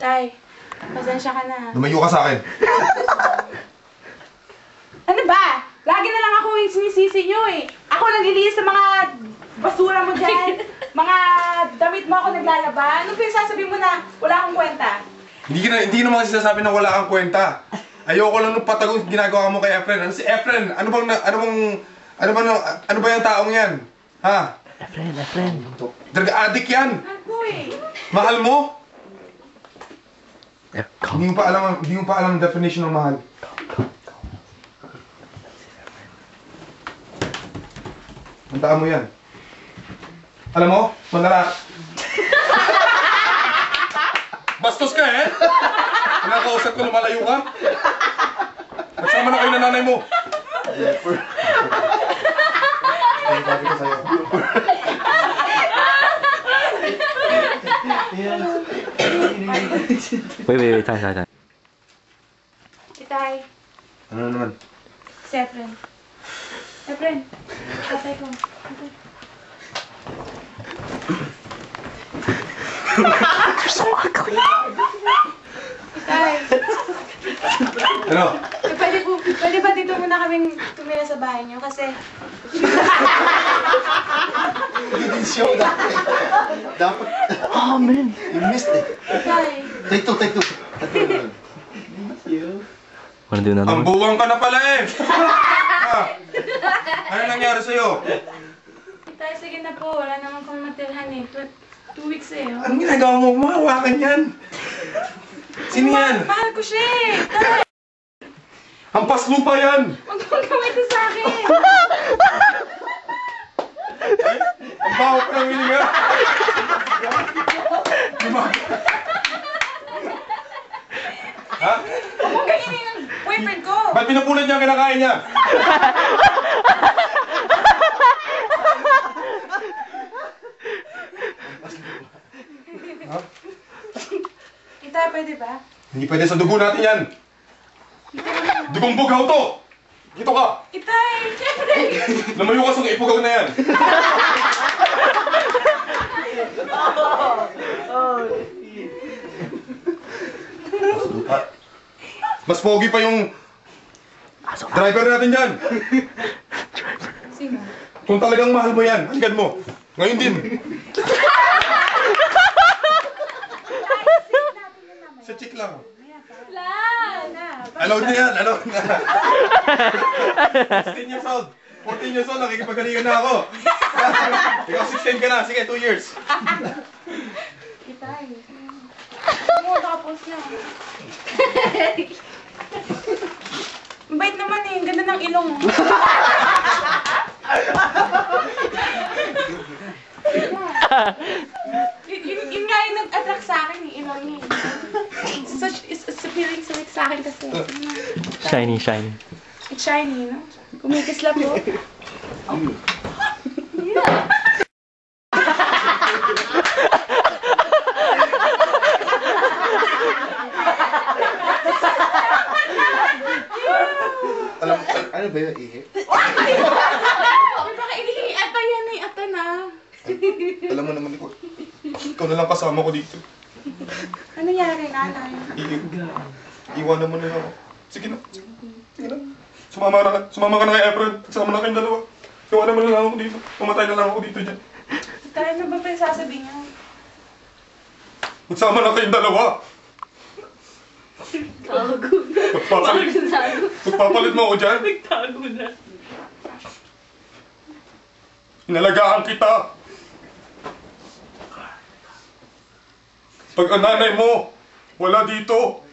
Tay, pasensya ka na. Lumayo ka sa akin. Ano ba? Lagi na lang ako yung sinisisi nyo eh. Ako naglilinis sa mga basura mo dyan. Mga damit mo ako naglalaba. Ano yung sasabihin mo na wala akong kwenta? Hindi naman kasi sinasabi na wala kang kwenta. Ayoko lang nung patagong ginagawa mo kay Efren. Ano si Efren? Ano ba yung taong yan? Ha? Efren. Drug addict yan. Ako eh. Mahal mo? Hindi mo pa alam ang definition ng mahal. Tandaan mo yan. Alam mo, manalak. Bastos ka eh! Pinakausap ko, lumalayo ka. Nagsama na kayo ng nanay mo. Sabi ko sa'yo. Wait, tayo. Itay, Ano naman? si Efren. Efren, tatay ko. You're so ugly. Itay, Ano? pwede ba dito muna kaming tumira sa bahay niyo? Kasi Show dapat. Oh, man. You missed it. Itay, Take two. Wanna do another Ang one? buwang ka na pala eh! Ano nangyari sa'yo? Itay, sige na po. Wala naman kong matirhan eh. 2 weeks eh. Oh. Anong ginagawa mo? Mahawakan yan! Sino yan? Mahal ko siya eh. Itay, Hampas lupa yan! huwag mong gawin ito sa akin. Ang baho pa ng hininga! Ha? Huwag mong ganyan ang boyfriend ko. Ba't pinupunan niya ang kinakain niya? Ha? Itay, pwede ba? Hindi pwede sa dugo natin yan! Dugong bugaw to! Dito ka! Itay, syempre. Lumayo ka sa ipugaw na yan! Mas pogi pa yung driver natin dyan! Sino? Kung talagang mahal mo yan, halikan mo! Ngayon din! Sa chick lang. Allowed na yan, allowed na. 16 years old. 14 years old, nakikipagalingan na ako. Ikaw 16 ka na, sige, 2 years. Itay. Oo, tapos na. Ang bait naman eh. Ang ganda ng ilong. Yun nga yung nag-attract sa akin eh. Ilong niya eh. It's appealing sa akin kasi. Shiny. It's shiny, no? Kumikislap mo. Alam mo, ano ba yung ihi? Baka inihi. Ata yan eh. Ata na. Alam mo naman, ikaw na lang kasama ko dito. Ano nangyari, nanay? Iwanan mo na lang ako. Sige na. Sige na. Sumama ka na kay Efren. Sama na kayong dalawa. Iwanan mo na lang ako dito. Pumatay na lang ako dito dyan. Tayo na ba yung sasabihin niya? Magsama na kayong dalawa. Magpapalit mo ako dyan. Nagtago na. Inalagaan kita. Pag ang nanay mo, wala dito.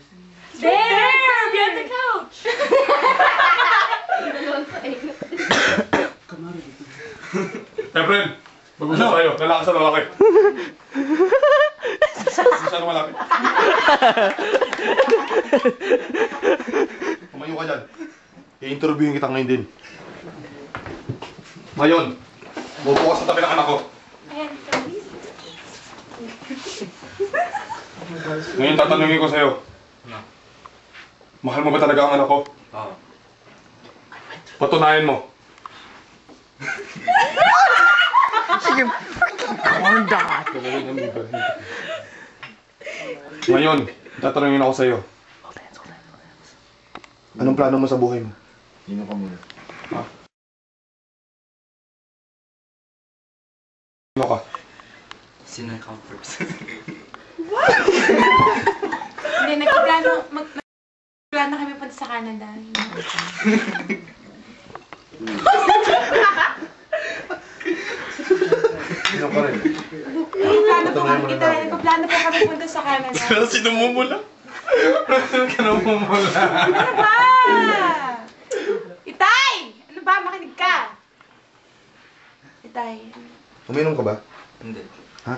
There! Be on the couch! Efren, mag-usap tayo. Lalaki sa lalaki. Masyado malapit. Tumayo ka dyan. I-interviewin kita ngayon din. Ngayon, bubukas sa tabi ng anak ko. Ayan, please. Ngayon tatanungin ko sa'yo. Mahal mo ba talaga ang anak ko? Oo. Patunayan mo. Sige, freaking corn dog. Ngayon, tatanungin ako sa'yo. Anong plano mo sa buhay mo? Sino ka muna? Ano ka? Sino yung comforts? Hindi, nagplano kami punta sa Canada. Sino ka rin? Nagplano po kami punta sa Canada. Sino mo mula? Sino mo mula? Ano ba? Itay! Ano ba? Makinig ka! Itay. Uminom ka ba? Hindi. Ha?